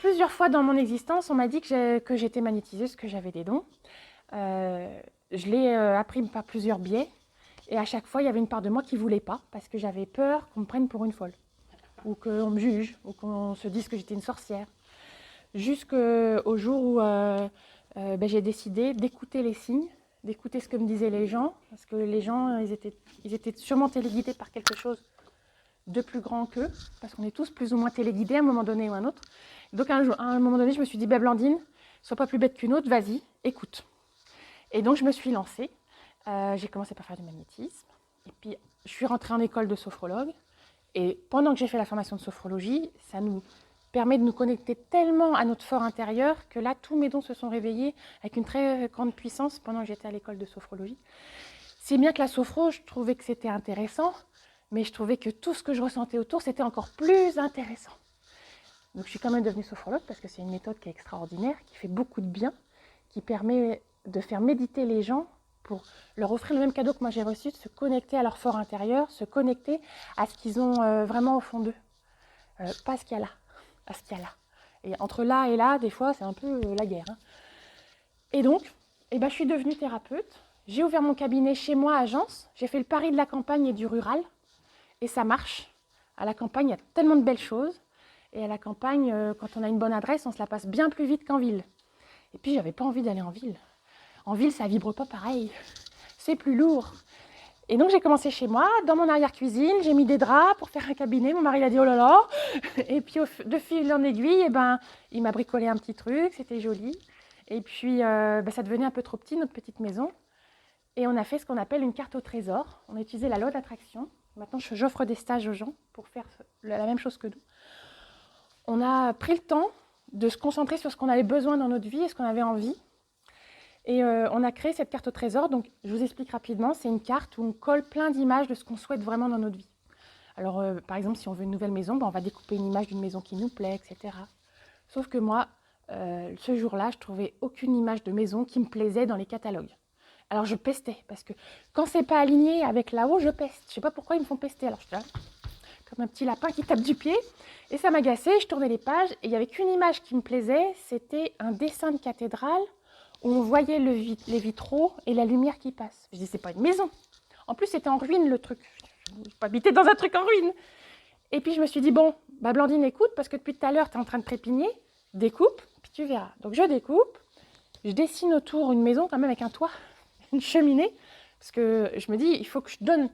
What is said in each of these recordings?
plusieurs fois dans mon existence, on m'a dit que j'étais magnétiseuse, que j'avais des dons. Je l'ai appris par plusieurs biais. Et à chaque fois, il y avait une part de moi qui ne voulait pas, parce que j'avais peur qu'on me prenne pour une folle, ou qu'on me juge, ou qu'on se dise que j'étais une sorcière. Jusqu'au jour où j'ai décidé d'écouter les signes, d'écouter ce que me disaient les gens, parce que les gens, ils étaient sûrement téléguidés par quelque chose de plus grand qu'eux, parce qu'on est tous plus ou moins téléguidés à un moment donné ou à un autre. Donc à un moment donné, je me suis dit, Blandine, sois pas plus bête qu'une autre, vas-y, écoute. Et donc je me suis lancée. J'ai commencé par faire du magnétisme, et puis je suis rentrée en école de sophrologue, et pendant que j'ai fait la formation de sophrologie, ça nous permet de nous connecter tellement à notre fort intérieur que là, tous mes dons se sont réveillés avec une très grande puissance pendant que j'étais à l'école de sophrologie. Si bien que la sophro, je trouvais que c'était intéressant, mais je trouvais que tout ce que je ressentais autour, c'était encore plus intéressant. Donc je suis quand même devenue sophrologue parce que c'est une méthode qui est extraordinaire, qui fait beaucoup de bien, qui permet de faire méditer les gens pour leur offrir le même cadeau que moi j'ai reçu, de se connecter à leur fort intérieur, se connecter à ce qu'ils ont vraiment au fond d'eux. Pas ce qu'il y a là, à ce qu'il y a là. Et entre là et là, des fois, c'est un peu la guerre. Hein. Et donc, je suis devenue thérapeute. J'ai ouvert mon cabinet chez moi à Gence. J'ai fait le pari de la campagne et du rural. Et ça marche. À la campagne, il y a tellement de belles choses. Et à la campagne, quand on a une bonne adresse, on se la passe bien plus vite qu'en ville. Et puis, j'avais pas envie d'aller en ville. En ville, ça vibre pas pareil. C'est plus lourd. Et donc, j'ai commencé chez moi, dans mon arrière-cuisine. J'ai mis des draps pour faire un cabinet. Mon mari, il a dit « Oh là là !» Et puis, de fil en aiguille, il m'a bricolé un petit truc. C'était joli. Et puis, ça devenait un peu trop petit, notre petite maison. Et on a fait ce qu'on appelle une carte au trésor. On a utilisé la loi d'attraction. Maintenant, j'offre des stages aux gens pour faire la même chose que nous. On a pris le temps de se concentrer sur ce qu'on avait besoin dans notre vie et ce qu'on avait envie. Et on a créé cette carte au trésor. Donc, je vous explique rapidement. C'est une carte où on colle plein d'images de ce qu'on souhaite vraiment dans notre vie. Alors, par exemple, si on veut une nouvelle maison, on va découper une image d'une maison qui nous plaît, etc. Sauf que moi, ce jour-là, je ne trouvais aucune image de maison qui me plaisait dans les catalogues. Alors, je pestais, parce que quand c'est pas aligné avec là-haut, je peste. Je ne sais pas pourquoi ils me font pester. Alors, je suis là, comme un petit lapin qui tape du pied. Et ça m'agaçait, je tournais les pages, et il n'y avait qu'une image qui me plaisait, c'était un dessin de cathédrale où on voyait les vitraux et la lumière qui passe. Je dis, c'est pas une maison. En plus, c'était en ruine, le truc. Je ne peux pas habiter dans un truc en ruine. Et puis, je me suis dit, bon, Blandine, écoute, parce que depuis tout à l'heure, tu es en train de trépigner, découpe, puis tu verras. Donc, je découpe, je dessine autour une maison quand même avec un toit, une cheminée, parce que je me dis, il faut que je donne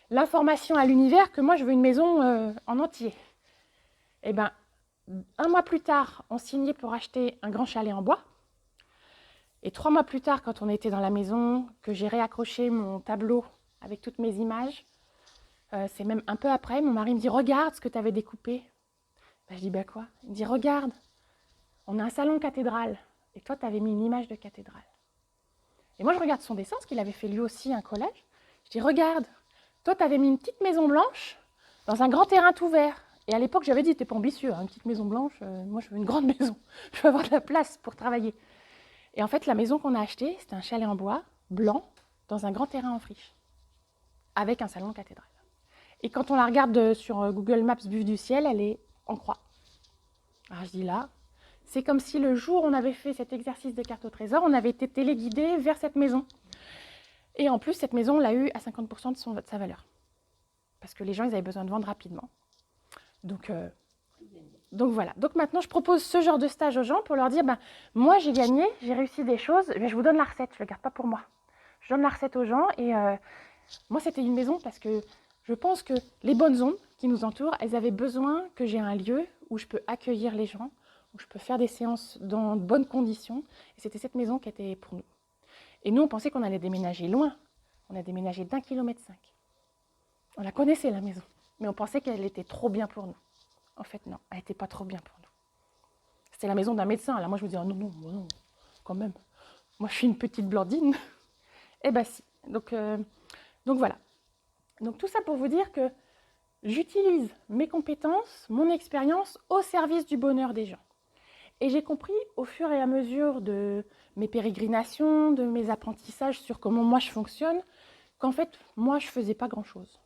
l'information à l'univers que moi, je veux une maison en entier. Et un mois plus tard, on signait pour acheter un grand chalet en bois. Et 3 mois plus tard, quand on était dans la maison, que j'ai réaccroché mon tableau avec toutes mes images, c'est même un peu après, mon mari me dit « Regarde ce que tu avais découpé ». Je dis « Quoi ?» Il me dit « Regarde, on a un salon cathédrale. Et toi, tu avais mis une image de cathédrale. » Et moi, je regarde son dessin, parce qu'il avait fait lui aussi un collège. Je dis « Regarde, toi, tu avais mis une petite maison blanche dans un grand terrain tout vert. » Et à l'époque, j'avais dit « T'es pas ambitieux, hein, une petite maison blanche, moi, je veux une grande maison. Je veux avoir de la place pour travailler. » Et en fait, la maison qu'on a achetée, c'était un chalet en bois, blanc, dans un grand terrain en friche, avec un salon cathédrale. Et quand on la regarde sur Google Maps vue du ciel, elle est en croix. Alors je dis là, c'est comme si le jour où on avait fait cet exercice de carte au trésor, on avait été téléguidé vers cette maison. Et en plus, cette maison, on l'a eue à 50% de sa valeur. Parce que les gens, ils avaient besoin de vendre rapidement. Donc voilà. Donc maintenant, je propose ce genre de stage aux gens pour leur dire, moi, j'ai gagné, j'ai réussi des choses, mais je vous donne la recette, je ne le garde pas pour moi. Je donne la recette aux gens et moi, c'était une maison parce que je pense que les bonnes ondes qui nous entourent, elles avaient besoin que j'ai un lieu où je peux accueillir les gens, où je peux faire des séances dans de bonnes conditions. Et c'était cette maison qui était pour nous. Et nous, on pensait qu'on allait déménager loin. On a déménagé d'1,5 km. On la connaissait, la maison. Mais on pensait qu'elle était trop bien pour nous. En fait, non, elle n'était pas trop bien pour nous. C'était la maison d'un médecin. Alors moi, je me dis, oh, non, quand même. Moi, je suis une petite Blandine. Eh si. Donc voilà. Donc tout ça pour vous dire que j'utilise mes compétences, mon expérience au service du bonheur des gens. Et j'ai compris au fur et à mesure de mes pérégrinations, de mes apprentissages sur comment moi je fonctionne, qu'en fait, moi je ne faisais pas grand-chose.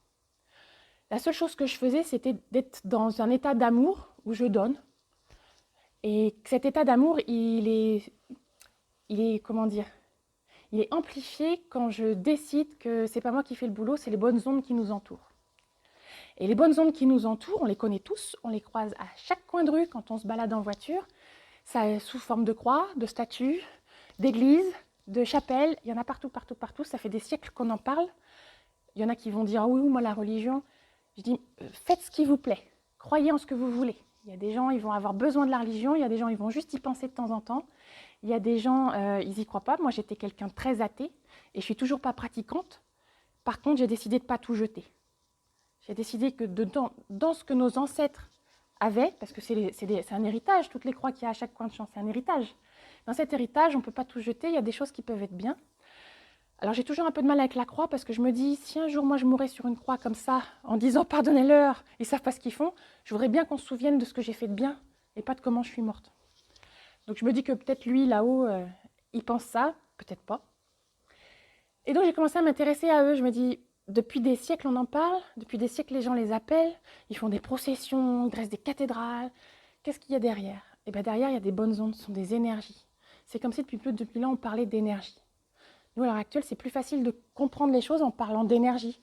La seule chose que je faisais, c'était d'être dans un état d'amour où je donne. Et cet état d'amour, comment dire, il est amplifié quand je décide que c'est pas moi qui fais le boulot, c'est les bonnes ondes qui nous entourent. Et les bonnes ondes qui nous entourent, on les connaît tous, on les croise à chaque coin de rue quand on se balade en voiture. Ça est sous forme de croix, de statues, d'églises, de chapelles. Il y en a partout, partout, partout. Ça fait des siècles qu'on en parle. Il y en a qui vont dire « Ah oui, moi la religion ». Je dis « Faites ce qui vous plaît. Croyez en ce que vous voulez ». Il y a des gens, ils vont avoir besoin de la religion. Il y a des gens, ils vont juste y penser de temps en temps. Il y a des gens, ils n'y croient pas. Moi, j'étais quelqu'un de très athée et je suis toujours pas pratiquante. Par contre, j'ai décidé de ne pas tout jeter. J'ai décidé que dans ce que nos ancêtres avaient, parce que c'est un héritage, toutes les croix qu'il y a à chaque coin de champ, c'est un héritage. Dans cet héritage, on ne peut pas tout jeter, il y a des choses qui peuvent être bien. Alors j'ai toujours un peu de mal avec la croix parce que je me dis, si un jour moi je mourrais sur une croix comme ça, en disant pardonnez-leur, ils ne savent pas ce qu'ils font, je voudrais bien qu'on se souvienne de ce que j'ai fait de bien et pas de comment je suis morte. Donc je me dis que peut-être lui là-haut, il pense ça, peut-être pas. Et donc j'ai commencé à m'intéresser à eux, je me dis, depuis des siècles on en parle, depuis des siècles les gens les appellent, ils font des processions, ils dressent des cathédrales. Qu'est-ce qu'il y a derrière? Et bien derrière il y a des bonnes ondes, ce sont des énergies. C'est comme si depuis plus de 2000 ans on parlait d'énergie. Nous, à l'heure actuelle, c'est plus facile de comprendre les choses en parlant d'énergie.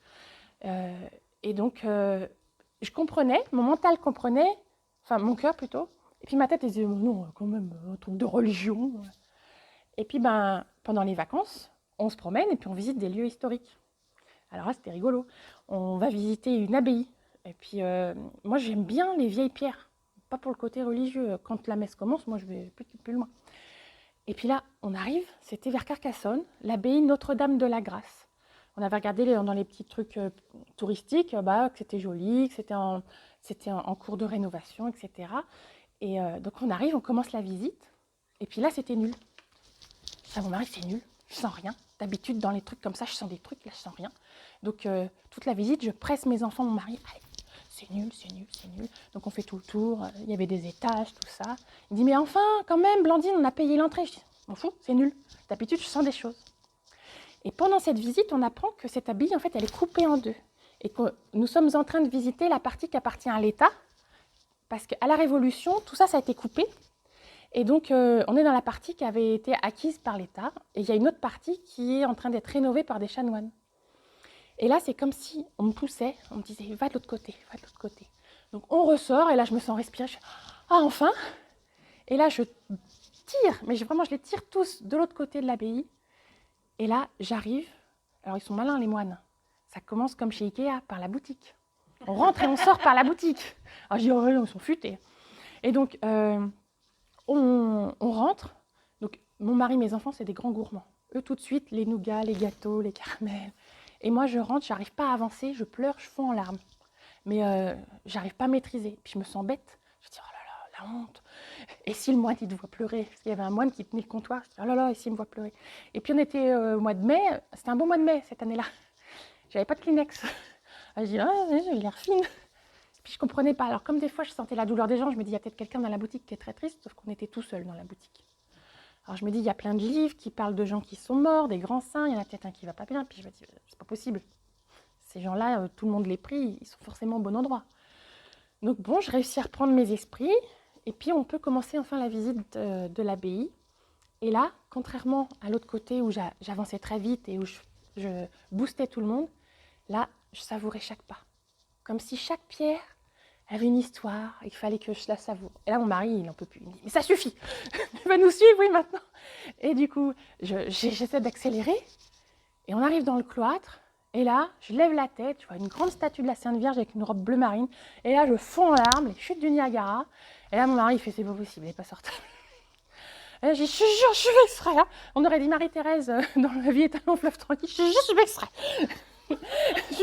Et donc, je comprenais, mon mental comprenait, enfin mon cœur plutôt, et puis ma tête disait, non, quand même, un truc de religion. Et puis, pendant les vacances, on se promène et puis on visite des lieux historiques. Alors là, c'était rigolo. On va visiter une abbaye. Et puis, moi, j'aime bien les vieilles pierres. Pas pour le côté religieux. Quand la messe commence, moi, je vais plus loin. Et puis là, on arrive, c'était vers Carcassonne, l'abbaye Notre-Dame de la Grâce. On avait regardé dans les petits trucs touristiques que c'était joli, que c'était en cours de rénovation, etc. Et donc on arrive, on commence la visite. Et puis là, c'était nul. Ça, mon mari, c'est nul, je sens rien. D'habitude, dans les trucs comme ça, je sens des trucs, là, je sens rien. Donc toute la visite, je presse mes enfants, mon mari, allez, c'est nul, c'est nul, c'est nul. Donc on fait tout le tour, il y avait des étages, tout ça. Il me dit, mais enfin, quand même, Blandine, on a payé l'entrée. Je dis, m'en fous, c'est nul. D'habitude, je sens des choses. Et pendant cette visite, on apprend que cette abbaye, en fait, elle est coupée en deux. Et que nous sommes en train de visiter la partie qui appartient à l'État. Parce qu'à la Révolution, tout ça, ça a été coupé. Et donc, on est dans la partie qui avait été acquise par l'État. Et il y a une autre partie qui est en train d'être rénovée par des chanoines. Et là, c'est comme si on me poussait, on me disait, va de l'autre côté, va de l'autre côté. Donc, on ressort, et là, je me sens respirer. Ah, enfin! Et là, je tire, mais vraiment, je les tire tous de l'autre côté de l'abbaye. Et là, j'arrive. Alors, ils sont malins, les moines. Ça commence comme chez Ikea, par la boutique. On rentre et on sort par la boutique. Alors, je dis, oh, ouais, ils sont futés. Et donc, on rentre. Donc, mon mari, mes enfants, c'est des grands gourmands. Eux, tout de suite, les nougats, les gâteaux, les caramels. Et moi, je rentre, j'arrive pas à avancer, je pleure, je fonds en larmes. Mais j'arrive pas à maîtriser. Puis je me sens bête. Je dis, oh là là, la honte. Et si le moine, il te voit pleurer? Parce qu'il y avait un moine qui tenait le comptoir. Je dis, oh là là, et s'il me voit pleurer? Et puis on était au mois de mai. C'était un beau mois de mai cette année-là. J'avais pas de Kleenex. Je dis, ah, j'ai l'air fine. Puis je comprenais pas. Alors comme des fois, je sentais la douleur des gens, je me dis, il y a peut-être quelqu'un dans la boutique qui est très triste, sauf qu'on était tout seul dans la boutique. Alors je me dis, il y a plein de livres qui parlent de gens qui sont morts, des grands saints, il y en a peut-être un qui va pas bien. Puis je me dis, c'est pas possible. Ces gens-là, tout le monde les prie, ils sont forcément au bon endroit. Donc bon, je réussis à reprendre mes esprits, et puis on peut commencer enfin la visite de l'abbaye. Et là, contrairement à l'autre côté où j'avançais très vite et où je boostais tout le monde, là, je savourais chaque pas. Comme si chaque pierre avait une histoire et qu'il fallait que je la savoure. Et là, mon mari, il n'en peut plus. Il me dit, mais ça suffit, tu vas nous suivre, oui, maintenant. Et du coup, j'essaie d'accélérer. Et on arrive dans le cloître. Et là, je lève la tête, je vois une grande statue de la Sainte Vierge avec une robe bleu marine. Et là, je fonds en larmes, les chutes du Niagara. Et là, mon mari, il fait, c'est pas possible, il n'est pas sortable. Et là, je jure, je suis extrait. Hein. On aurait dit Marie-Thérèse dans La vie est un long fleuve tranquille. Je suis extrait. Je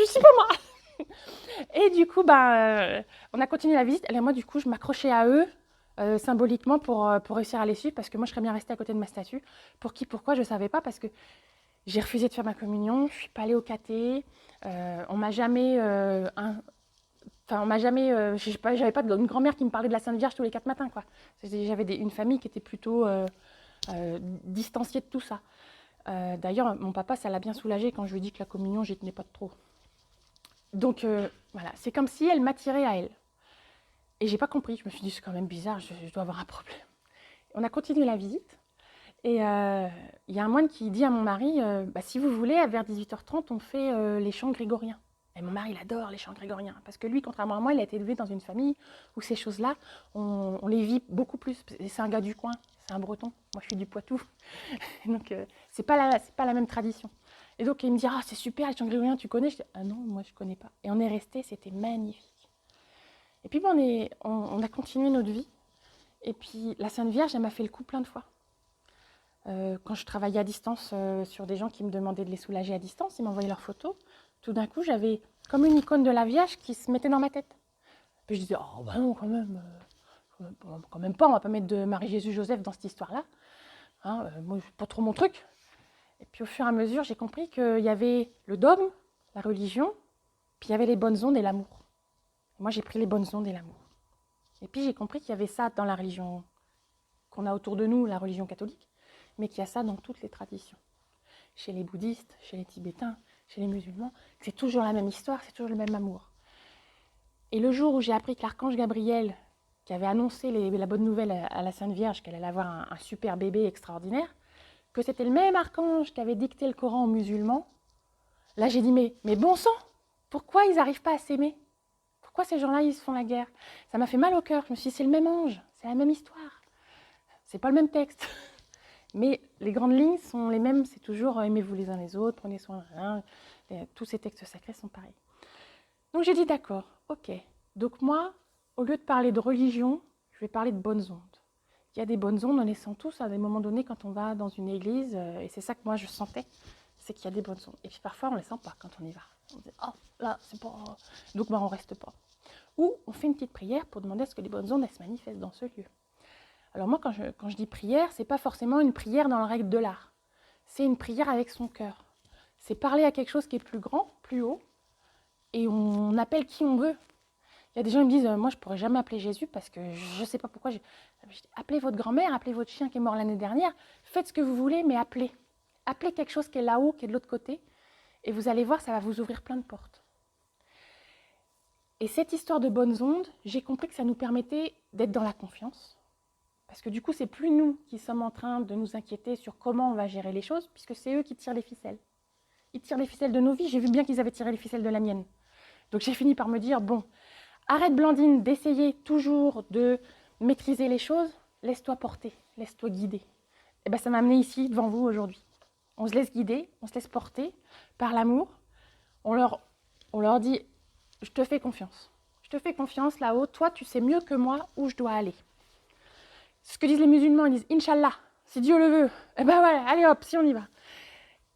suis pas moi. Et du coup, on a continué la visite. Et moi, du coup, je m'accrochais à eux symboliquement pour réussir à les suivre parce que moi, je serais bien restée à côté de ma statue. Pour qui, pourquoi, je ne savais pas parce que j'ai refusé de faire ma communion. Je ne suis pas allée au caté. On m'a jamais... on m'a jamais... j'avais pas une grand-mère qui me parlait de la Sainte Vierge tous les 4 matins, quoi. J'avais une famille qui était plutôt distanciée de tout ça. D'ailleurs, mon papa, ça l'a bien soulagé quand je lui ai dit que la communion, j'y tenais pas trop. Donc, voilà, c'est comme si elle m'attirait à elle. Et j'ai pas compris. Je me suis dit, c'est quand même bizarre, je dois avoir un problème. On a continué la visite. Et il y a un moine qui dit à mon mari, si vous voulez, vers 18h30, on fait les chants grégoriens. Et mon mari, il adore les chants grégoriens. Parce que lui, contrairement à moi, il a été élevé dans une famille où ces choses-là, on les vit beaucoup plus. Et c'est un gars du coin, c'est un breton. Moi, je suis du Poitou. Donc, c'est pas la même tradition. Et donc, il me dit, ah, c'est super, les chants grégoriens, tu connais? Je dis, ah non, moi, je connais pas. Et on est resté, c'était magnifique. Et puis, on a continué notre vie. Et puis, la Sainte Vierge, elle m'a fait le coup plein de fois. Quand je travaillais à distance sur des gens qui me demandaient de les soulager à distance, ils m'envoyaient leurs photos. Tout d'un coup, j'avais comme une icône de la Vierge qui se mettait dans ma tête. Puis je disais, oh bah non, quand même pas, on va pas mettre de Marie-Jésus-Joseph dans cette histoire-là. Hein, moi, c'est pas trop mon truc. Et puis au fur et à mesure, j'ai compris qu'il y avait le dogme, la religion, puis il y avait les bonnes ondes et l'amour. Moi, j'ai pris les bonnes ondes et l'amour. Et puis j'ai compris qu'il y avait ça dans la religion qu'on a autour de nous, la religion catholique, mais qu'il y a ça dans toutes les traditions. Chez les bouddhistes, chez les tibétains, chez les musulmans, c'est toujours la même histoire, c'est toujours le même amour. Et le jour où j'ai appris que l'archange Gabriel, qui avait annoncé la bonne nouvelle à la Sainte Vierge, qu'elle allait avoir un super bébé extraordinaire, que c'était le même archange qui avait dicté le Coran aux musulmans, là j'ai dit, mais bon sang, pourquoi ils n'arrivent pas à s'aimer? Pourquoi ces gens-là, ils se font la guerre? Ça m'a fait mal au cœur, je me suis dit, c'est le même ange, c'est la même histoire. C'est pas le même texte. Mais les grandes lignes sont les mêmes, c'est toujours aimez-vous les uns les autres, prenez soin de l'un, tous ces textes sacrés sont pareils. Donc j'ai dit d'accord, ok. Donc moi, au lieu de parler de religion, je vais parler de bonnes ondes. Il y a des bonnes ondes, on les sent tous à des moments donnés quand on va dans une église, et c'est ça que moi je sentais, c'est qu'il y a des bonnes ondes. Et puis parfois on ne les sent pas quand on y va. On dit, oh là, c'est pas... Donc on ne reste pas. Ou on fait une petite prière pour demander à ce que les bonnes ondes elles se manifestent dans ce lieu. Alors moi, quand je dis prière, c'est pas forcément une prière dans la règle de l'art. C'est une prière avec son cœur. C'est parler à quelque chose qui est plus grand, plus haut, et on appelle qui on veut. Il y a des gens qui me disent, moi je pourrais jamais appeler Jésus parce que je ne sais pas pourquoi. Appelez votre grand-mère, appelez votre chien qui est mort l'année dernière, faites ce que vous voulez, mais appelez. Appelez quelque chose qui est là-haut, qui est de l'autre côté, et vous allez voir, ça va vous ouvrir plein de portes. Et cette histoire de bonnes ondes, j'ai compris que ça nous permettait d'être dans la confiance. Parce que du coup, c'est plus nous qui sommes en train de nous inquiéter sur comment on va gérer les choses, puisque c'est eux qui tirent les ficelles. Ils tirent les ficelles de nos vies. J'ai vu bien qu'ils avaient tiré les ficelles de la mienne. Donc j'ai fini par me dire, bon, arrête Blandine d'essayer toujours de maîtriser les choses, laisse-toi porter, laisse-toi guider. Et bien ça m'a amené ici, devant vous aujourd'hui. On se laisse guider, on se laisse porter par l'amour. On leur dit, je te fais confiance. Je te fais confiance là-haut. Toi, tu sais mieux que moi où je dois aller. Ce que disent les musulmans, ils disent Inch'Allah, si Dieu le veut. Eh ben voilà, allez hop, si on y va.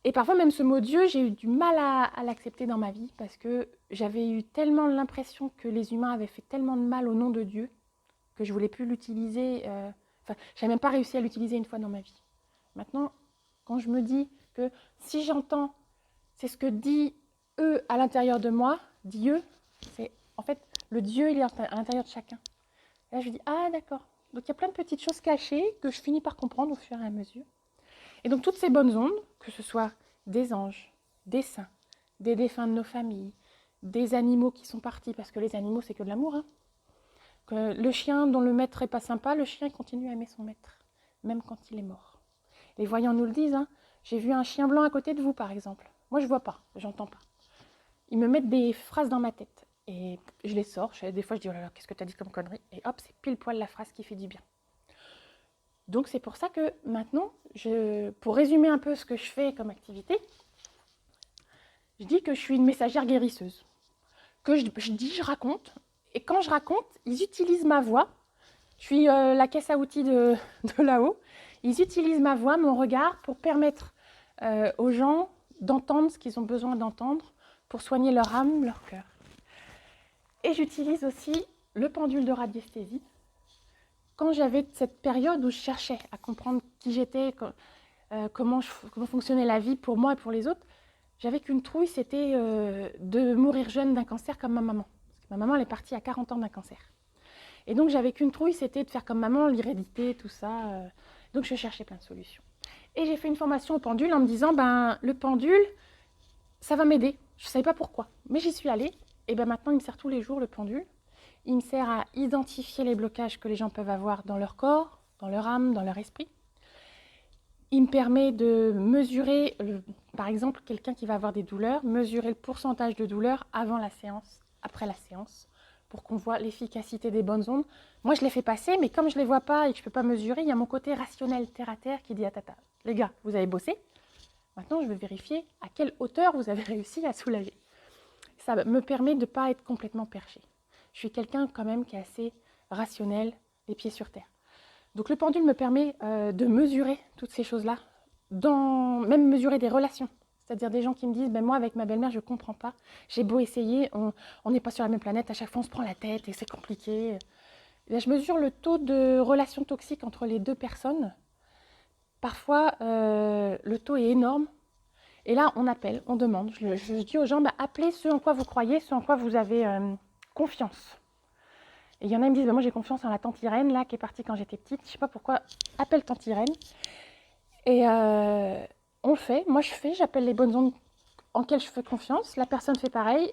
Et parfois même ce mot Dieu, j'ai eu du mal à l'accepter dans ma vie parce que j'avais eu tellement l'impression que les humains avaient fait tellement de mal au nom de Dieu que je voulais plus l'utiliser. Je n'avais même pas réussi à l'utiliser une fois dans ma vie. Maintenant, quand je me dis que si j'entends, c'est ce que dit eux à l'intérieur de moi, Dieu, c'est en fait le Dieu, il est à l'intérieur de chacun. Et là, je dis ah d'accord. Donc il y a plein de petites choses cachées que je finis par comprendre au fur et à mesure. Et donc toutes ces bonnes ondes, que ce soit des anges, des saints, des défunts de nos familles, des animaux qui sont partis, parce que les animaux c'est que de l'amour. Hein. Que le chien dont le maître n'est pas sympa, le chien continue à aimer son maître, même quand il est mort. Les voyants nous le disent, hein. J'ai vu un chien blanc à côté de vous par exemple. Moi je vois pas, j'entends pas. Ils me mettent des phrases dans ma tête. Et je les sors, des fois je dis oh là là, qu'est-ce que tu as dit comme connerie? Et hop, c'est pile poil la phrase qui fait du bien. Donc c'est pour ça que maintenant, pour résumer un peu ce que je fais comme activité, je dis que je suis une messagère guérisseuse. Que je raconte, et quand je raconte, ils utilisent ma voix. Je suis la caisse à outils de là-haut. Ils utilisent ma voix, mon regard, pour permettre aux gens d'entendre ce qu'ils ont besoin d'entendre, pour soigner leur âme, leur cœur. Et j'utilise aussi le pendule de radiesthésie. Quand j'avais cette période où je cherchais à comprendre qui j'étais, comment fonctionnait la vie pour moi et pour les autres, j'avais qu'une trouille, c'était de mourir jeune d'un cancer comme ma maman. Parce que ma maman, elle est partie à 40 ans d'un cancer. Et donc j'avais qu'une trouille, c'était de faire comme maman, l'hérédité, tout ça. Donc je cherchais plein de solutions. Et j'ai fait une formation au pendule en me disant, le pendule, ça va m'aider. Je ne savais pas pourquoi, mais j'y suis allée. Et maintenant, il me sert tous les jours le pendule. Il me sert à identifier les blocages que les gens peuvent avoir dans leur corps, dans leur âme, dans leur esprit. Il me permet de mesurer, par exemple, quelqu'un qui va avoir des douleurs, mesurer le pourcentage de douleur avant la séance, après la séance, pour qu'on voit l'efficacité des bonnes ondes. Moi, je les fais passer, mais comme je ne les vois pas et que je ne peux pas mesurer, il y a mon côté rationnel, terre à terre, qui dit « Tata, les gars, vous avez bossé. Maintenant, je vais vérifier à quelle hauteur vous avez réussi à soulager. » Ça me permet de ne pas être complètement perché. Je suis quelqu'un quand même qui est assez rationnel, les pieds sur terre. Donc le pendule me permet de mesurer toutes ces choses-là, même mesurer des relations. C'est-à-dire des gens qui me disent moi avec ma belle-mère je ne comprends pas, j'ai beau essayer, on n'est pas sur la même planète, à chaque fois on se prend la tête et c'est compliqué. Et là, je mesure le taux de relations toxiques entre les deux personnes. Parfois le taux est énorme. Et là, on appelle, on demande. Je dis aux gens, appelez ce en quoi vous croyez, ce en quoi vous avez confiance. Et il y en a qui me disent, moi j'ai confiance en la tante Irène, là, qui est partie quand j'étais petite. Je ne sais pas pourquoi, appelle tante Irène. Et on le fait, moi je fais, j'appelle les bonnes ondes en quelles je fais confiance. La personne fait pareil.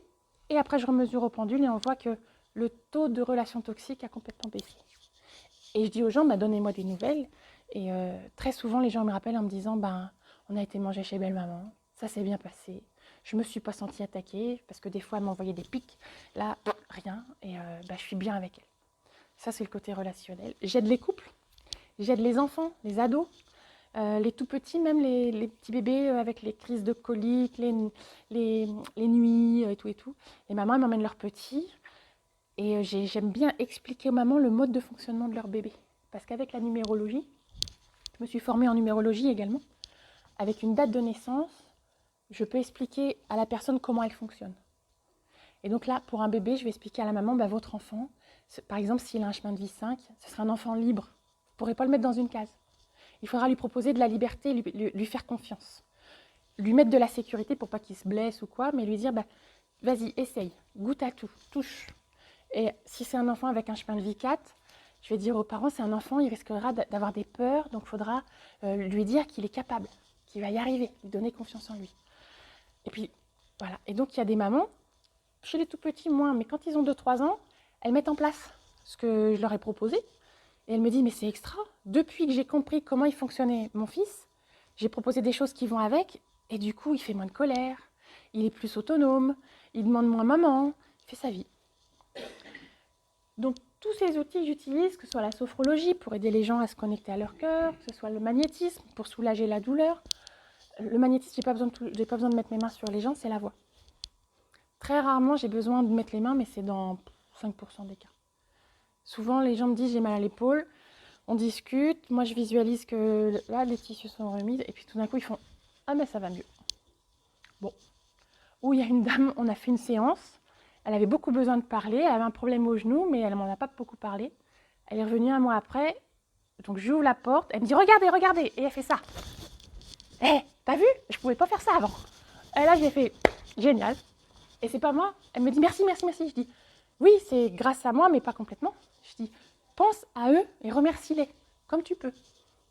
Et après, je remesure au pendule et on voit que le taux de relations toxiques a complètement baissé. Et je dis aux gens, donnez-moi des nouvelles. Et très souvent, les gens me rappellent en me disant, on a été manger chez belle-maman. Ça s'est bien passé. Je ne me suis pas sentie attaquée parce que des fois, elle m'envoyait des pics. Là, rien. Et je suis bien avec elle. Ça, c'est le côté relationnel. J'aide les couples, j'aide les enfants, les ados, les tout petits, même les petits bébés avec les crises de colique, les nuits et tout et tout. Les mamans, elles m'emmènent leurs petits. Et j'aime bien expliquer aux mamans le mode de fonctionnement de leur bébé. Parce qu'avec la numérologie, je me suis formée en numérologie également. Avec une date de naissance, je peux expliquer à la personne comment elle fonctionne. Et donc là, pour un bébé, je vais expliquer à la maman, votre enfant, par exemple, s'il a un chemin de vie 5, ce sera un enfant libre. Vous ne pourrez pas le mettre dans une case. Il faudra lui proposer de la liberté, lui faire confiance. Lui mettre de la sécurité pour pas qu'il se blesse ou quoi, mais lui dire, vas-y, essaye, goûte à tout, touche. Et si c'est un enfant avec un chemin de vie 4, je vais dire aux parents, c'est un enfant, il risquera d'avoir des peurs, donc il faudra lui dire qu'il est capable, qu'il va y arriver, lui donner confiance en lui. Et puis, voilà. Et donc, il y a des mamans, chez les tout petits, moins, mais quand ils ont 2-3 ans, elles mettent en place ce que je leur ai proposé. Et elles me disent, mais c'est extra. Depuis que j'ai compris comment il fonctionnait mon fils, j'ai proposé des choses qui vont avec, et du coup, il fait moins de colère, il est plus autonome, il demande moins maman, il fait sa vie. Donc, tous ces outils, j'utilise, que ce soit la sophrologie pour aider les gens à se connecter à leur cœur, que ce soit le magnétisme pour soulager la douleur. Le magnétisme, j'ai pas besoin de mettre mes mains sur les gens, c'est la voix. Très rarement, j'ai besoin de mettre les mains, mais c'est dans 5% des cas. Souvent, les gens me disent, j'ai mal à l'épaule, on discute, moi je visualise que là, les tissus sont remis, et puis tout d'un coup, ils font, ah mais ça va mieux. Bon. Ou il y a une dame, on a fait une séance, elle avait beaucoup besoin de parler, elle avait un problème au genou, mais elle ne m'en a pas beaucoup parlé. Elle est revenue un mois après, donc j'ouvre la porte, elle me dit regardez, regardez, et elle fait ça. T'as vu? Je ne pouvais pas faire ça avant. Et là, j'ai fait génial. Et c'est pas moi. Elle me dit merci, merci, merci. Je dis oui, c'est grâce à moi, mais pas complètement. Je dis pense à eux et remercie-les, comme tu peux,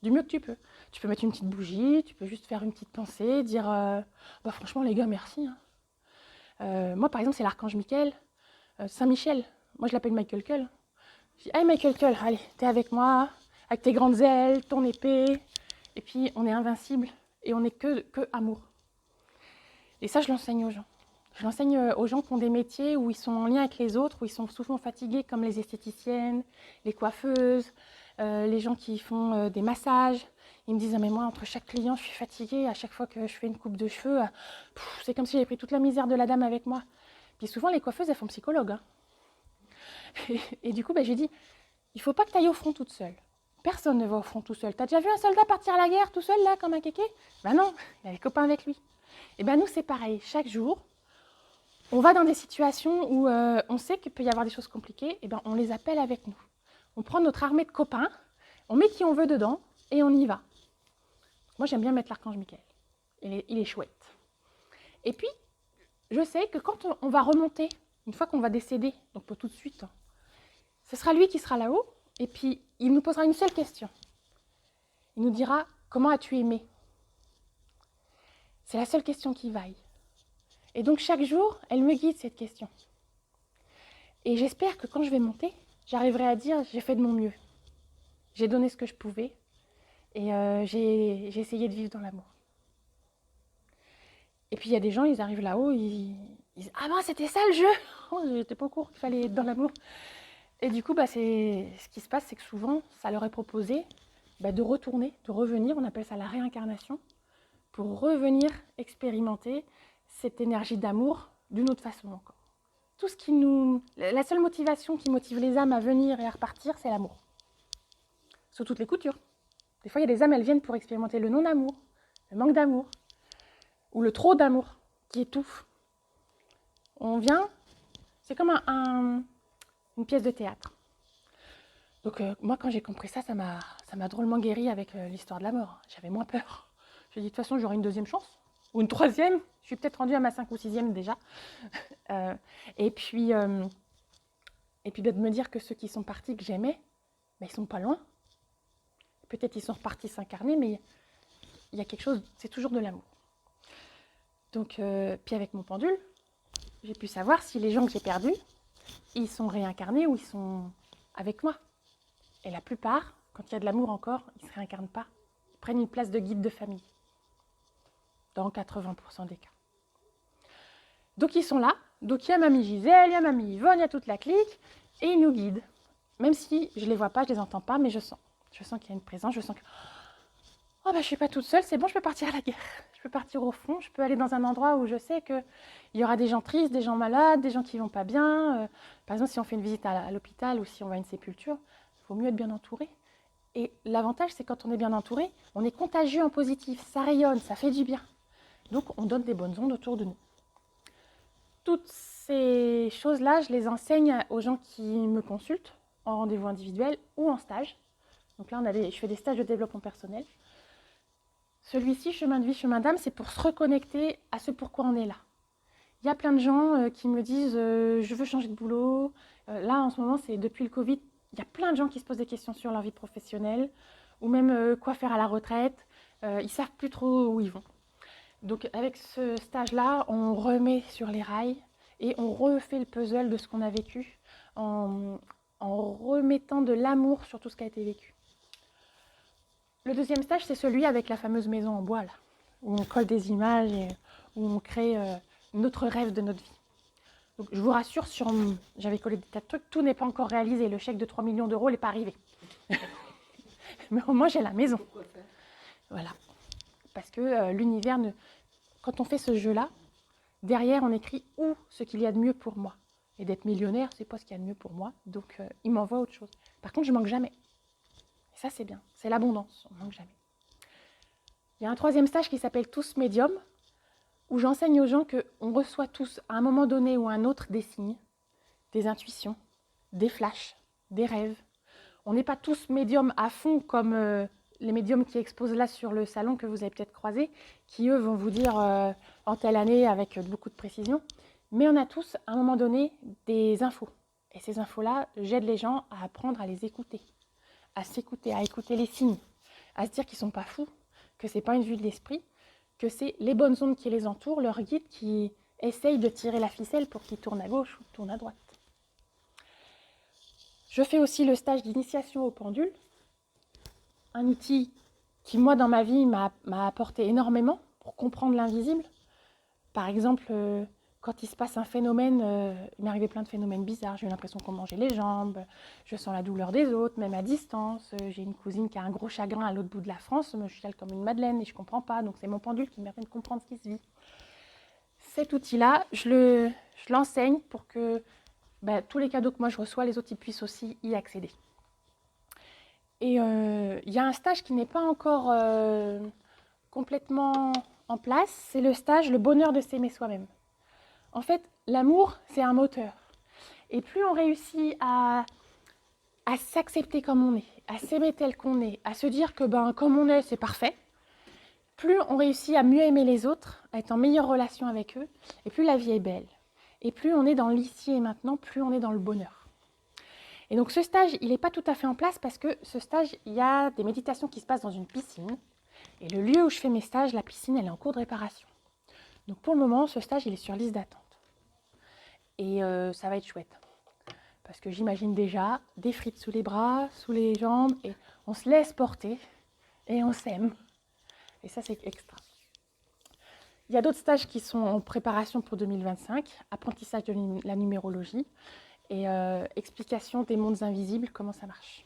du mieux que tu peux. Tu peux mettre une petite bougie, tu peux juste faire une petite pensée, dire franchement les gars, merci. Moi, par exemple, c'est l'archange Michael, Saint-Michel. Moi, je l'appelle Michael Cull. Je dis, hey Michael Cull, allez, t'es avec moi, avec tes grandes ailes, ton épée, et puis on est invincible, et on n'est que amour. Et ça, je l'enseigne aux gens. Je l'enseigne aux gens qui ont des métiers où ils sont en lien avec les autres, où ils sont souvent fatigués, comme les esthéticiennes, les coiffeuses, les gens qui font des massages. Ils me disent, ah, mais moi, entre chaque client, je suis fatiguée. À chaque fois que je fais une coupe de cheveux, c'est comme si j'avais pris toute la misère de la dame avec moi. Puis souvent, les coiffeuses, elles font psychologue. Hein. Et du coup, j'ai dit, il ne faut pas que tu ailles au front toute seule. Personne ne va au front tout seul. T'as déjà vu un soldat partir à la guerre tout seul, là, comme un kéké? Non, il y a les copains avec lui. Et nous, c'est pareil. Chaque jour, on va dans des situations où on sait qu'il peut y avoir des choses compliquées, et on les appelle avec nous. On prend notre armée de copains, on met qui on veut dedans, et on y va. Moi, j'aime bien mettre l'archange Michael. Il est chouette. Et puis, je sais que quand on va remonter, une fois qu'on va décéder, donc pas tout de suite, ce sera lui qui sera là-haut, et puis il nous posera une seule question. Il nous dira, comment as-tu aimé? C'est la seule question qui vaille. Et donc chaque jour, elle me guide cette question. Et j'espère que quand je vais monter, j'arriverai à dire j'ai fait de mon mieux. J'ai donné ce que je pouvais et j'ai essayé de vivre dans l'amour. Et puis il y a des gens, ils arrivent là-haut, ils disent ah ben c'était ça le jeu. Oh, j'étais pas au courant qu'il fallait être dans l'amour. Et du coup, ce qui se passe, c'est que souvent, ça leur est proposé de retourner, de revenir, on appelle ça la réincarnation, pour revenir expérimenter cette énergie d'amour d'une autre façon encore. Tout ce qui la seule motivation qui motive les âmes à venir et à repartir, c'est l'amour. Sous toutes les coutures. Des fois, il y a des âmes, elles viennent pour expérimenter le non-amour, le manque d'amour, ou le trop d'amour qui étouffe. On vient, c'est comme une pièce de théâtre. Donc moi, quand j'ai compris ça, ça m'a drôlement guéri avec l'histoire de la mort. J'avais moins peur. J'ai dit, de toute façon, j'aurai une deuxième chance, ou une troisième. Je suis peut-être rendue à ma 5e ou 6e déjà. Et puis de me dire que ceux qui sont partis, que j'aimais, ils ne sont pas loin. Peut-être ils sont repartis s'incarner, mais il y a quelque chose, c'est toujours de l'amour. Donc, puis avec mon pendule, j'ai pu savoir si les gens que j'ai perdus, ils sont réincarnés ou ils sont avec moi. Et la plupart, quand il y a de l'amour encore, ils ne se réincarnent pas. Ils prennent une place de guide de famille. Dans 80% des cas. Donc ils sont là. Donc il y a mamie Gisèle, il y a mamie Yvonne, il y a toute la clique. Et ils nous guident. Même si je ne les vois pas, je ne les entends pas, mais je sens. Je sens qu'il y a une présence, je sens que oh je ne suis pas toute seule, c'est bon, je peux partir à la guerre. Je peux partir au front, je peux aller dans un endroit où je sais qu'il y aura des gens tristes, des gens malades, des gens qui ne vont pas bien. Par exemple, si on fait une visite à l'hôpital ou si on va à une sépulture, il faut mieux être bien entouré. Et l'avantage, c'est quand on est bien entouré, on est contagieux en positif, ça rayonne, ça fait du bien. Donc, on donne des bonnes ondes autour de nous. Toutes ces choses-là, je les enseigne aux gens qui me consultent en rendez-vous individuel ou en stage. Donc là, je fais des stages de développement personnel. Celui-ci, chemin de vie, chemin d'âme, c'est pour se reconnecter à ce pourquoi on est là. Il y a plein de gens qui me disent je veux changer de boulot. Là, en ce moment, c'est depuis le Covid, il y a plein de gens qui se posent des questions sur leur vie professionnelle ou même quoi faire à la retraite. Ils ne savent plus trop où ils vont. Donc avec ce stage-là, on remet sur les rails et on refait le puzzle de ce qu'on a vécu en remettant de l'amour sur tout ce qui a été vécu. Le deuxième stage, c'est celui avec la fameuse maison en bois, là, où on colle des images et où on crée notre rêve de notre vie. Donc je vous rassure, j'avais collé des tas de trucs, tout n'est pas encore réalisé. Le chèque de 3 millions d'euros n'est pas arrivé. Mais au moins, j'ai la maison. Voilà. Parce que l'univers, quand on fait ce jeu-là, derrière, on écrit où ce qu'il y a de mieux pour moi. Et d'être millionnaire, c'est pas ce qu'il y a de mieux pour moi. Donc, il m'envoie autre chose. Par contre, je manque jamais. Et ça, c'est bien. C'est l'abondance. On manque jamais. Il y a un troisième stage qui s'appelle Tous Médium, où j'enseigne aux gens qu'on reçoit tous, à un moment donné ou à un autre, des signes, des intuitions, des flashs, des rêves. On n'est pas tous médiums à fond comme les médiums qui exposent là sur le salon que vous avez peut-être croisé, qui eux vont vous dire en telle année avec beaucoup de précision. Mais on a tous, à un moment donné, des infos. Et ces infos-là, j'aide les gens à apprendre à les écouter, à s'écouter, à écouter les signes, à se dire qu'ils ne sont pas fous, que ce n'est pas une vue de l'esprit, que c'est les bonnes ondes qui les entourent, leur guide qui essaye de tirer la ficelle pour qu'ils tournent à gauche ou tournent à droite. Je fais aussi le stage d'initiation au pendule, un outil qui, moi, dans ma vie, m'a apporté énormément pour comprendre l'invisible. Par exemple, quand il se passe un phénomène, il m'est arrivé plein de phénomènes bizarres. J'ai eu l'impression qu'on mangeait les jambes, je sens la douleur des autres, même à distance. J'ai une cousine qui a un gros chagrin à l'autre bout de la France, je suis là comme une madeleine et je ne comprends pas. Donc c'est mon pendule qui me permet de comprendre ce qui se vit. Cet outil-là, je l'enseigne pour que tous les cadeaux que moi je reçois, les autres ils puissent aussi y accéder. Et il y a un stage qui n'est pas encore complètement en place, c'est le stage Le bonheur de s'aimer soi-même. En fait, l'amour, c'est un moteur. Et plus on réussit à s'accepter comme on est, à s'aimer tel qu'on est, à se dire que comme on est, c'est parfait, plus on réussit à mieux aimer les autres, à être en meilleure relation avec eux, et plus la vie est belle. Et plus on est dans l'ici et maintenant, plus on est dans le bonheur. Et donc ce stage, il n'est pas tout à fait en place parce que ce stage, il y a des méditations qui se passent dans une piscine. Et le lieu où je fais mes stages, la piscine, elle est en cours de réparation. Donc pour le moment, ce stage, il est sur liste d'attente. Et ça va être chouette. parce que j'imagine déjà des frites sous les bras, sous les jambes, et on se laisse porter et on s'aime. Et ça, c'est extra. Il y a d'autres stages qui sont en préparation pour 2025, apprentissage de la numérologie et explication des mondes invisibles, comment ça marche.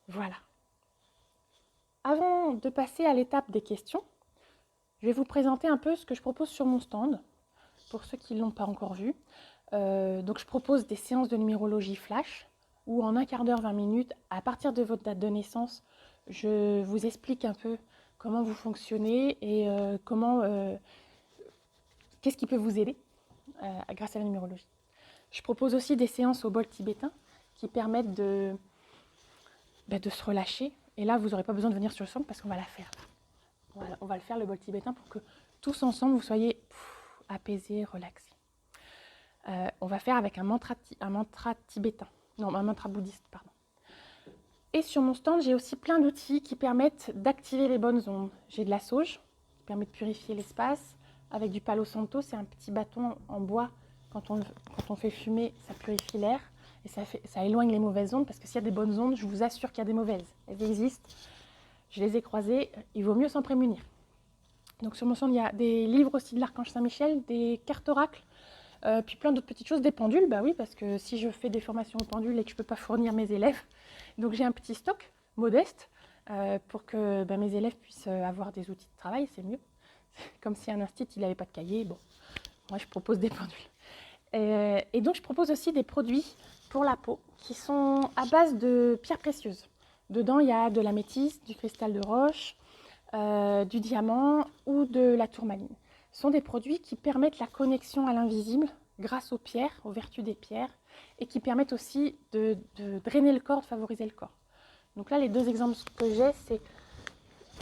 Voilà. Avant de passer à l'étape des questions, je vais vous présenter un peu ce que je propose sur mon stand, pour ceux qui ne l'ont pas encore vu. Donc je propose des séances de numérologie flash, où en un quart d'heure, 20 minutes, à partir de votre date de naissance, je vous explique un peu comment vous fonctionnez et qu'est-ce qui peut vous aider grâce à la numérologie. Je propose aussi des séances au bol tibétain qui permettent de se relâcher. Et là, vous n'aurez pas besoin de venir sur le stand parce qu'on va la faire. Voilà, on va le faire, le bol tibétain, pour que tous ensemble, vous soyez apaisés, relaxés. On va faire avec un mantra tibétain. Non, un mantra bouddhiste, pardon. Et sur mon stand, j'ai aussi plein d'outils qui permettent d'activer les bonnes ondes. J'ai de la sauge, qui permet de purifier l'espace. Avec du palo santo, c'est un petit bâton en bois. Quand on fait fumer, ça purifie l'air. Et ça éloigne les mauvaises ondes, parce que s'il y a des bonnes ondes, je vous assure qu'il y a des mauvaises. Elles existent. Je les ai croisées. Il vaut mieux s'en prémunir. Donc sur mon stand, il y a des livres aussi de l'Archange Saint-Michel, des cartes oracles, puis plein d'autres petites choses, des pendules. Bah oui, parce que si je fais des formations aux pendules et que je ne peux pas fournir mes élèves, donc j'ai un petit stock modeste pour que mes élèves puissent avoir des outils de travail, c'est mieux. Comme si un institut, il n'avait pas de cahier. Bon, moi, je propose des pendules. Et donc, je propose aussi des produits pour la peau qui sont à base de pierres précieuses. Dedans, il y a de l'améthyste, du cristal de roche, du diamant ou de la tourmaline. Ce sont des produits qui permettent la connexion à l'invisible grâce aux pierres, aux vertus des pierres, et qui permettent aussi de drainer le corps, de favoriser le corps. Donc là, les deux exemples que j'ai, c'est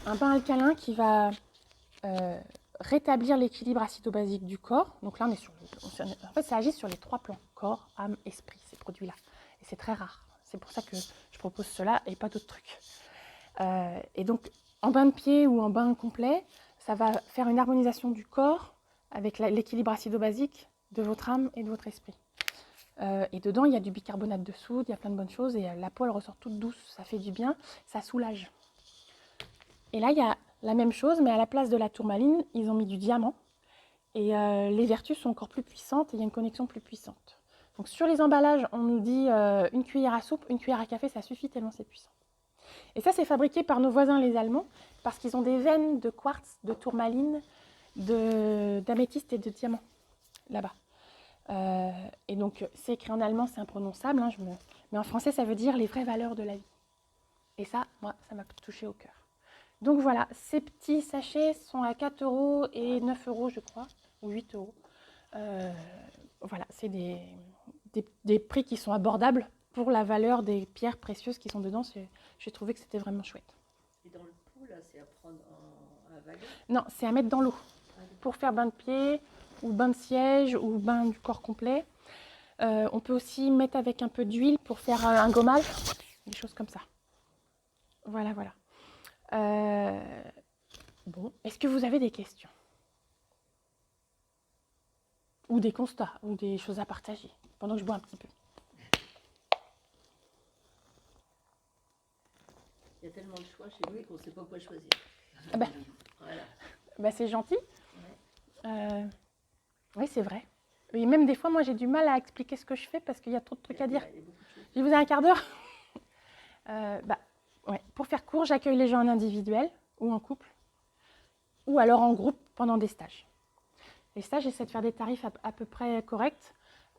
un bain alcalin qui va rétablir l'équilibre acido-basique du corps. Donc là, en fait, ça agit sur les 3 plans, corps, âme, esprit, ces produits-là. Et c'est très rare. C'est pour ça que je propose cela et pas d'autres trucs. Et donc, en bain de pied ou en bain complet, ça va faire une harmonisation du corps avec l'équilibre acido-basique de votre âme et de votre esprit. Et dedans, il y a du bicarbonate de soude, il y a plein de bonnes choses. Et la peau, elle ressort toute douce, ça fait du bien, ça soulage. Et là, il y a la même chose, mais à la place de la tourmaline, ils ont mis du diamant. Et les vertus sont encore plus puissantes et il y a une connexion plus puissante. Donc sur les emballages, on nous dit une cuillère à soupe, une cuillère à café, ça suffit tellement c'est puissant. Et ça, c'est fabriqué par nos voisins les Allemands, parce qu'ils ont des veines de quartz, de tourmaline, d'améthyste et de diamant, là-bas. Et donc, c'est écrit en allemand, c'est imprononçable, hein, mais en français, ça veut dire les vraies valeurs de la vie. Et ça, moi, ça m'a touché au cœur. Donc voilà, ces petits sachets sont à 4 € et 9 €, je crois, ou 8 €. Voilà, c'est des prix qui sont abordables pour la valeur des pierres précieuses qui sont dedans. J'ai trouvé que c'était vraiment chouette. Et dans le pot, là, c'est à prendre à avaler? Non, c'est à mettre dans l'eau pour faire bain de pied, ou bain de siège, ou bain du corps complet. On peut aussi mettre avec un peu d'huile pour faire un gommage, des choses comme ça. Voilà, voilà. Bon, est-ce que vous avez des questions? Ou des constats, ou des choses à partager, pendant que je bois un petit peu. Il y a tellement de choix chez nous qu'on ne sait pas quoi choisir. Ah bah, voilà. C'est gentil. Ouais. Oui, c'est vrai. Et même des fois, moi, j'ai du mal à expliquer ce que je fais parce qu'il y a trop de trucs à dire. Je vous ai un quart d'heure. Ouais. Pour faire court, j'accueille les gens en individuel ou en couple, ou alors en groupe pendant des stages. Les stages, j'essaie de faire des tarifs à peu près corrects,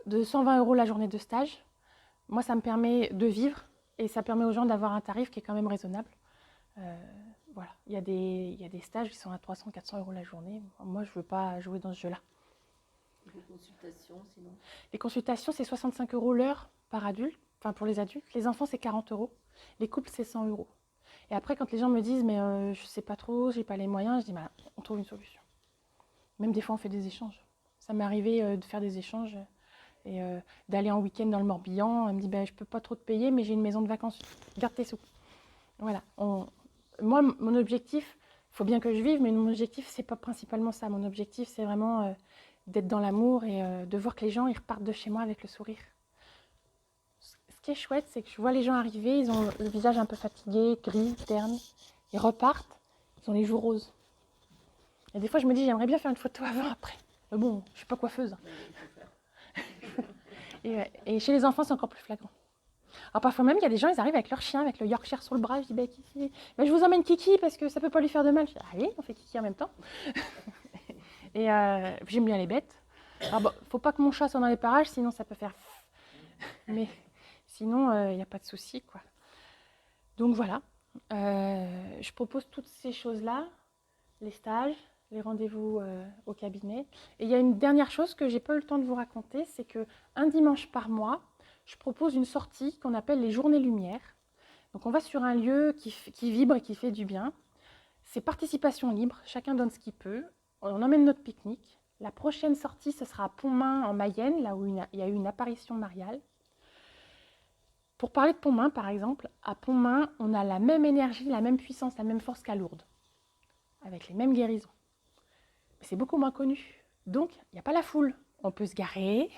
de 120 € la journée de stage. Moi, ça me permet de vivre et ça permet aux gens d'avoir un tarif qui est quand même raisonnable. Voilà, il y a des stages qui sont à 300-400 € la journée. Moi, je ne veux pas jouer dans ce jeu-là. Les consultations, sinon? Les consultations, c'est 65 € l'heure par adulte, enfin pour les adultes. Les enfants, c'est 40 €. Les couples, c'est 100 €. Et après, quand les gens me disent, mais je ne sais pas trop, j'ai pas les moyens, je dis, on trouve une solution. Même des fois, on fait des échanges. Ça m'est arrivé de faire des échanges et d'aller en week-end dans le Morbihan. Elle me dit, je ne peux pas trop te payer, mais j'ai une maison de vacances. Garde tes sous. Voilà. Moi, mon objectif, il faut bien que je vive, mais mon objectif, c'est pas principalement ça. Mon objectif, c'est vraiment d'être dans l'amour et de voir que les gens, ils repartent de chez moi avec le sourire. ce qui est chouette, c'est que je vois les gens arriver, ils ont le visage un peu fatigué, gris, terne. Ils repartent, ils ont les joues roses. Et des fois, je me dis, j'aimerais bien faire une photo avant-après. Mais bon, je ne suis pas coiffeuse. Et chez les enfants, c'est encore plus flagrant. Alors parfois même, il y a des gens, ils arrivent avec leur chien, avec le Yorkshire sur le bras. Je dis, je vous emmène Kiki parce que ça ne peut pas lui faire de mal. Je dis, allez, on fait Kiki en même temps. Et j'aime bien les bêtes. Alors bon, faut pas que mon chat soit dans les parages, sinon ça peut faire... Mais sinon, il n'y a pas de souci, quoi. Donc voilà, je propose toutes ces choses-là, les stages, les rendez-vous au cabinet. Et il y a une dernière chose que j'ai pas eu le temps de vous raconter, c'est qu'un dimanche par mois, je propose une sortie qu'on appelle les journées lumière. Donc on va sur un lieu qui vibre et qui fait du bien. C'est participation libre, chacun donne ce qu'il peut. On emmène notre pique-nique. La prochaine sortie, ce sera à Pontmain en Mayenne, là où il y a eu une apparition mariale. Pour parler de Pontmain, par exemple, à Pontmain, on a la même énergie, la même puissance, la même force qu'à Lourdes, avec les mêmes guérisons. Mais c'est beaucoup moins connu. Donc, il n'y a pas la foule. On peut se garer,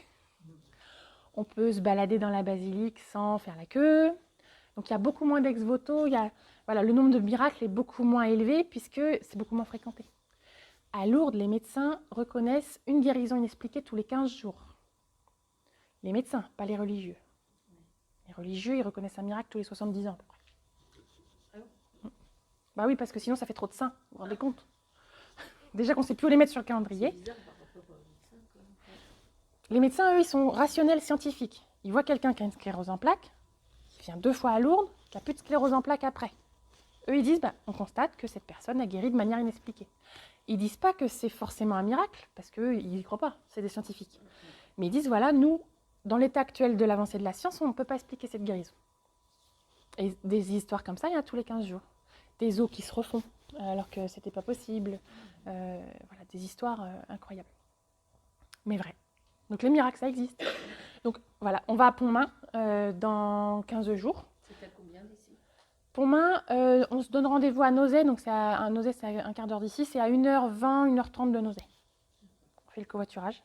on peut se balader dans la basilique sans faire la queue. Donc, il y a beaucoup moins d'ex-voto. Voilà, le nombre de miracles est beaucoup moins élevé puisque c'est beaucoup moins fréquenté. À Lourdes, les médecins reconnaissent une guérison inexpliquée tous les 15 jours. Les médecins, pas les religieux. Les religieux, ils reconnaissent un miracle tous les 70 ans à peu près. Ah oui. Bah oui, parce que sinon ça fait trop de saints, vous vous rendez compte? Déjà qu'on ne sait plus où les mettre sur le C'est calendrier. bizarre par rapport aux médecins, quand même. Les médecins, eux, ils sont rationnels, scientifiques. Ils voient quelqu'un qui a une sclérose en plaques, qui vient 2 fois à Lourdes, qui n'a plus de sclérose en plaques après. Eux, ils disent, on constate que cette personne a guéri de manière inexpliquée. Ils disent pas que c'est forcément un miracle, parce qu'eux, ils n'y croient pas, c'est des scientifiques. Mais ils disent, voilà, nous, dans l'état actuel de l'avancée de la science, on ne peut pas expliquer cette guérison. Et des histoires comme ça, il y en a tous les 15 jours. Des os qui se refont, alors que c'était pas possible. Voilà, des histoires incroyables. Mais vraies. Donc les miracles, ça existe. Donc voilà, on va à Pontmain dans 15 jours. C'est à combien d'ici? Pontmain, on se donne rendez-vous à Nozay, donc Nozay, c'est à un quart d'heure d'ici, c'est à 1h20, 1h30 de Nozay. On fait le covoiturage.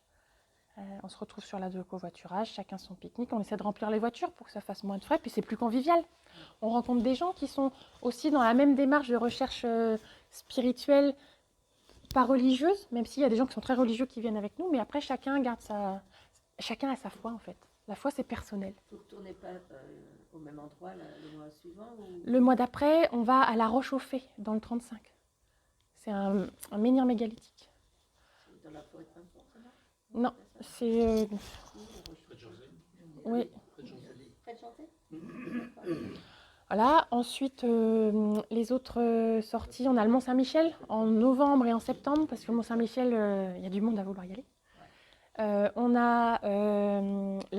On se retrouve sur la de covoiturage, chacun son pique-nique. On essaie de remplir les voitures pour que ça fasse moins de frais, puis c'est plus convivial. On rencontre des gens qui sont aussi dans la même démarche de recherche spirituelle, pas religieuse, même s'il y a des gens qui sont très religieux qui viennent avec nous, mais après chacun a sa foi en fait. La foi, c'est personnel. Vous ne retournez pas au même endroit le mois suivant ou... Le mois d'après, on va à la Roche-aux-Fées, dans le 35. C'est un menhir mégalithique. C'est dans la forêt de Pimpon, ça va? Non, c'est... Oui. Près de Chanté? Voilà, ensuite, les autres sorties, on a le Mont-Saint-Michel en novembre et en septembre, parce que le Mont-Saint-Michel, il y a du monde à vouloir y aller. Là,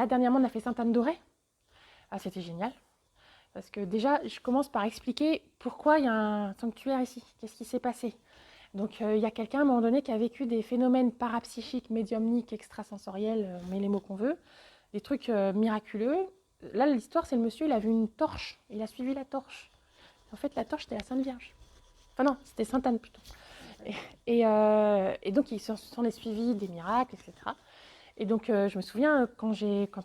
dernièrement, on a fait Sainte-Anne-d'Auray. Ah, c'était génial. Parce que déjà, je commence par expliquer pourquoi il y a un sanctuaire ici. Qu'est-ce qui s'est passé? Donc, il y a quelqu'un, à un moment donné, qui a vécu des phénomènes parapsychiques, médiumniques, extrasensoriels, on met les mots qu'on veut, des trucs miraculeux. Là, l'histoire, c'est le monsieur, il a vu une torche, il a suivi la torche. En fait, la torche, c'était la Sainte Vierge. Enfin non, c'était Sainte-Anne plutôt. Et donc, il s'en est suivi des miracles, etc. Et donc, je me souviens, quand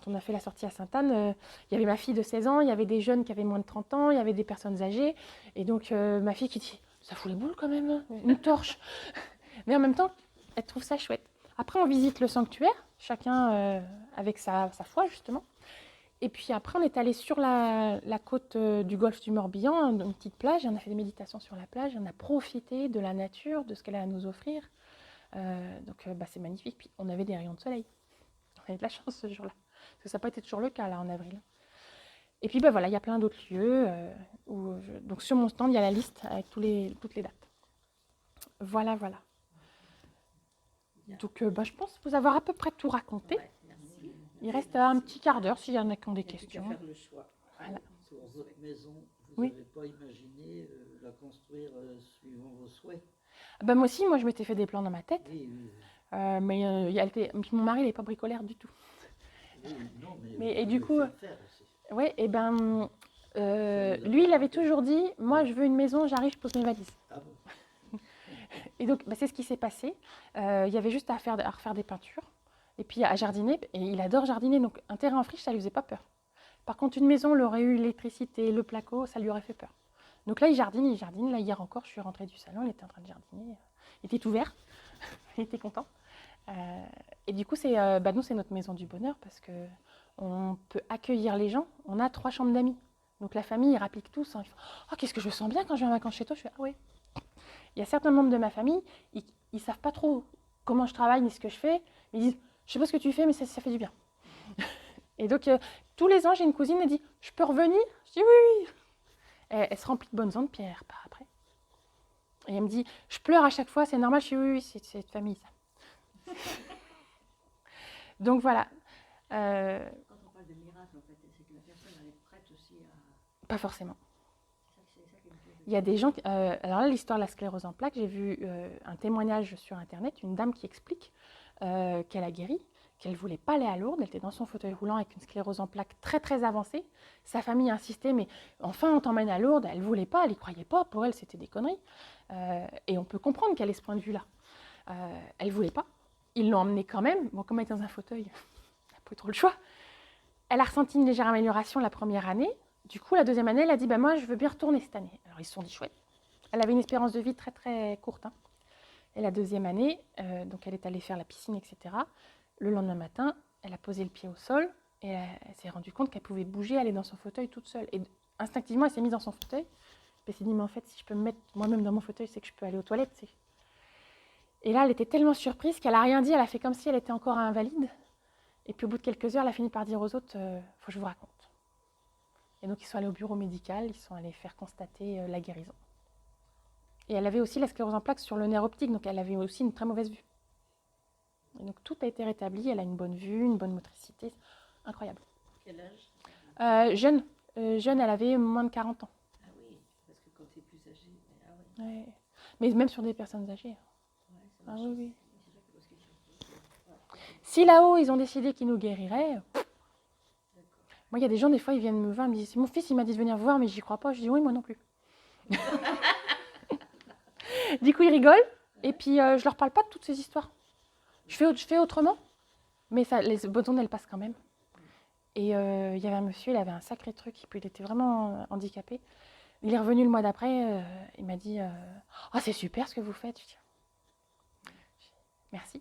on a fait la sortie à Sainte-Anne, il y avait ma fille de 16 ans, il y avait des jeunes qui avaient moins de 30 ans, il y avait des personnes âgées. Et donc, ma fille qui dit, ça fout les boules quand même, hein, une torche. Mais en même temps, elle trouve ça chouette. Après, on visite le sanctuaire, chacun avec sa foi, justement. Et puis après, on est allé sur la côte du golfe du Morbihan, une petite plage, et on a fait des méditations sur la plage, on a profité de la nature, de ce qu'elle a à nous offrir. Donc c'est magnifique. Puis on avait des rayons de soleil. On avait de la chance ce jour-là. Parce que ça n'a pas été toujours le cas là en avril. Et puis voilà, il y a plein d'autres lieux. Donc sur mon stand, il y a la liste avec toutes les dates. Voilà. Donc je pense vous avoir à peu près tout raconté. Ouais, merci. Il reste un petit quart d'heure s'il y en a qui ont des questions. Faire le choix. Voilà. Sur votre maison, vous n'avez pas imaginé la construire suivant vos souhaits? Moi aussi, je m'étais fait des plans dans ma tête. Oui. Mais mon mari, il n'est pas bricolaire du tout. Oui, non, Et du coup, aussi. lui, il avait toujours dit, moi, je veux une maison, j'arrive, je pose mes valises. Ah bon? Et donc, c'est ce qui s'est passé. Il y avait juste à refaire des peintures, et puis à jardiner. Et il adore jardiner, donc un terrain en friche, ça lui faisait pas peur. Par contre, une maison, elle aurait eu l'électricité, le placo, ça lui aurait fait peur. Donc là, il jardine, il jardine. Là, hier encore, je suis rentrée du salon, il était en train de jardiner. Il était tout vert, il était content. Et du coup, nous, c'est notre maison du bonheur parce qu'on peut accueillir les gens. On a 3 chambres d'amis. Donc la famille, ils rappliquent tous. Hein. Ils font « Oh, qu'est-ce que je sens bien quand je viens en vacances chez toi ?» Je fais « Ah oui ». Il y a certains membres de ma famille, ils ne savent pas trop comment je travaille ni ce que je fais. Mais ils disent « Je sais pas ce que tu fais, mais ça fait du bien. » Et donc, tous les ans, j'ai une cousine, elle dit « Je peux revenir ?» Je dis « Oui, oui. » Elle se remplit de bonnes ondes, puis elle repart après. Et elle me dit « Je pleure à chaque fois, c'est normal. » Je dis « Oui, oui, c'est cette famille, ça. » Donc voilà. Quand on parle de miracle, en fait, c'est que la personne elle est prête aussi à... Pas forcément. C'est ça qui me fait... Il y a des gens... alors là, l'histoire de la sclérose en plaques, j'ai vu un témoignage sur Internet, une dame qui explique qu'elle a guéri, qu'elle ne voulait pas aller à Lourdes, elle était dans son fauteuil roulant avec une sclérose en plaques très très avancée. Sa famille insistait, mais enfin on t'emmène à Lourdes. Elle ne voulait pas, elle n'y croyait pas, pour elle c'était des conneries. Et on peut comprendre qu'elle ait ce point de vue-là. Elle ne voulait pas. Ils l'ont emmenée quand même. Bon, comme elle était dans un fauteuil, elle n'a pas eu trop le choix. Elle a ressenti une légère amélioration la première année. Du coup, la deuxième année, elle a dit moi, je veux bien retourner cette année. Alors, ils se sont dit chouette. Elle avait une espérance de vie très, très courte. Hein. Et la deuxième année, donc elle est allée faire la piscine, etc. Le lendemain matin, elle a posé le pied au sol et elle s'est rendue compte qu'elle pouvait bouger, aller dans son fauteuil toute seule. Et instinctivement, elle s'est mise dans son fauteuil. Elle s'est dit mais en fait, si je peux me mettre moi-même dans mon fauteuil, c'est que je peux aller aux toilettes. C'est... Et là, elle était tellement surprise qu'elle n'a rien dit. Elle a fait comme si elle était encore invalide. Et puis au bout de quelques heures, elle a fini par dire aux autres faut que je vous raconte. Et donc ils sont allés au bureau médical, ils sont allés faire constater la guérison. Et elle avait aussi la sclérose en plaques sur le nerf optique, donc elle avait aussi une très mauvaise vue. Et donc tout a été rétabli, elle a une bonne vue, une bonne motricité, incroyable. Quel âge? Jeune, elle avait moins de 40 ans. Ah oui, parce que quand tu es plus âgé... Ah ouais. Ouais. Mais même sur des personnes âgées. Ouais, ça Ah marche. oui, oui. C'est vrai que parce que Si là-haut, ils ont décidé qu'ils nous guériraient, d'accord. moi, il y a des gens, des fois, ils viennent me voir, ils me disent, mon fils, il m'a dit de venir vous voir, mais j'y crois pas. Je dis, oui, moi non plus. Du coup, ils rigolent, et puis je leur parle pas de toutes ces histoires. Je fais autrement, mais ça, les bonnes ondes, elles passent quand même. Et il y avait un monsieur, il avait un sacré truc, et puis il était vraiment handicapé. Il est revenu le mois d'après, il m'a dit, oh, c'est super ce que vous faites. Je dis, merci.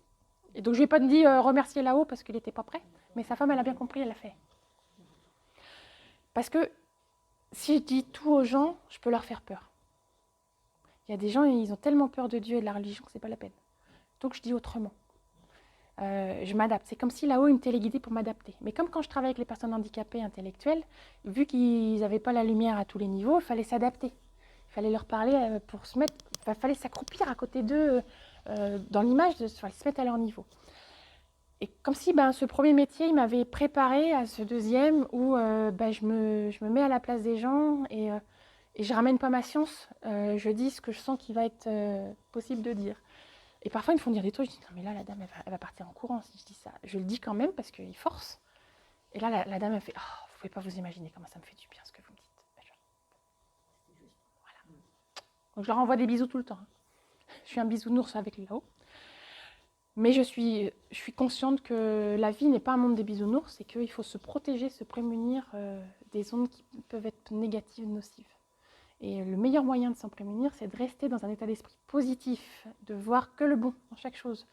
Et donc, je lui ai pas dit remercier là-haut parce qu'il n'était pas prêt, mais sa femme, elle a bien compris, elle l'a fait. Parce que si je dis tout aux gens, je peux leur faire peur. Il y a des gens, ils ont tellement peur de Dieu et de la religion que c'est pas la peine. Donc je dis autrement. Je m'adapte. C'est comme si là-haut, ils me téléguidaient pour m'adapter. Mais comme quand je travaille avec les personnes handicapées intellectuelles, vu qu'ils n'avaient pas la lumière à tous les niveaux, il fallait s'adapter. Il fallait leur parler pour se mettre... Il fallait s'accroupir à côté d'eux dans l'image, il fallait se mettre à leur niveau. Et comme si ce premier métier, il m'avait préparé à ce deuxième où je me mets à la place des gens et je ramène pas ma science. Je dis ce que je sens qu'il va être possible de dire. Et parfois, ils me font dire des trucs. Je dis non, mais là, la dame, elle va partir en courant si je dis ça. Je le dis quand même parce qu'il force. Et là, la dame, elle fait oh, vous pouvez pas vous imaginer comment ça me fait du bien ce que vous me dites. Voilà. Donc, je leur envoie des bisous tout le temps. Je suis un bisounours avec là-haut. Mais je suis consciente que la vie n'est pas un monde des bisounours et qu'il faut se protéger, se prémunir des ondes qui peuvent être négatives, nocives. Et le meilleur moyen de s'en prémunir, c'est de rester dans un état d'esprit positif, de voir que le bon dans chaque chose.